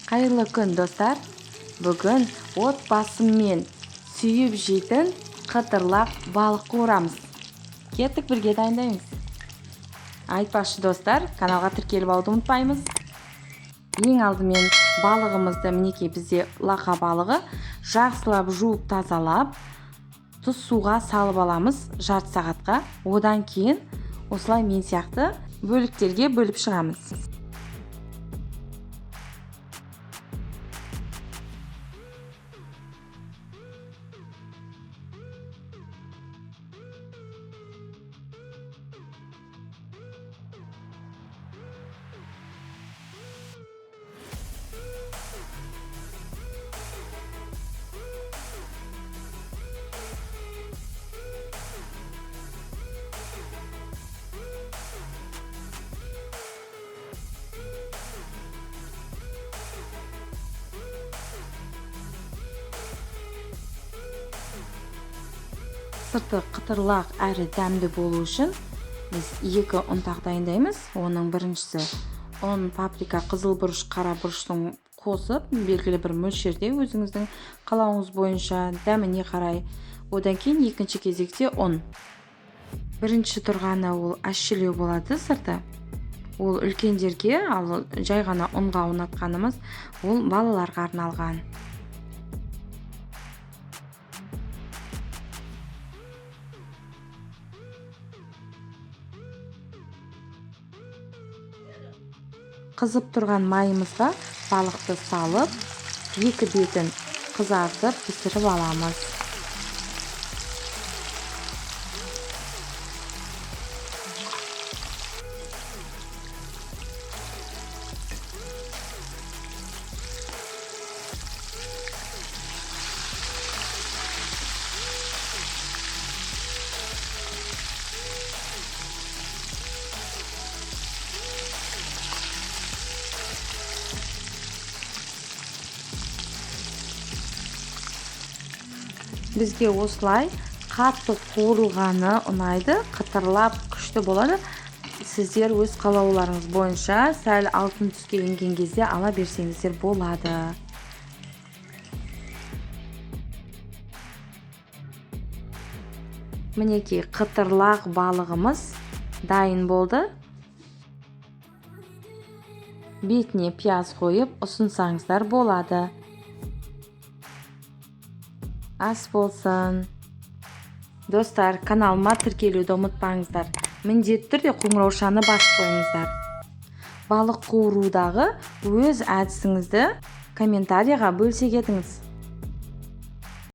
Қайырлы күн, достар. Бүгін отбасыммен сүйіп жейтін қытырлақ балық қуырамыз. Кеттік, бірге дайындаймыз. Айтпақшы, достар, каналға тіркеліп алуды ұмытпаймыз. Ең алдымен балығымызды, мінекей бізде лақа балығы, жақсылап жуып тазалап, тұз суға салып аламыз жарты сағатқа. Одан кейін осылай мен сияқты бөліктерге бөліп шығамыз. Сырты қытырлақ әрі дәмді болу үшін біз 2 ұнтақ дайындаймыз. Оның біріншісі ұн, паприка, қызыл бұрыш, қара бұрыштың қосып, белгілі бір мөлшерде өзіңіздің қалауыңыз бойынша дәміне қарай. Одан кейін екінші кезекте ұн. Бірінші тұрғаны ол әшшілеу болады сырты. Ол үлкендерге, ал жай ғана ұнға ұнатқанымыз ол балаларға арналған. Қызып тұрған майымызға балықты салып, екі бетін қызартып пісіріп аламыз. Бізге осылай қатты қуырылғаны ұнайды, қытырлап күшті болады. Сіздер өз қалауларыңыз бойынша сәл алтын түске енген кезде ала берсеңіздер болады. Мінекей қытырлақ балығымыз дайын болды. Бетіне пияз қойып ұсынсаңыздар болады. Ас болсын. Достар, каналыма тіркелуді ұмытпаңыздар. Міндетті түрде қоңыраушаны басып қойыңыздар. Балық қуырудағы өз әдісіңізді комментарияға бөлісе кетіңіз.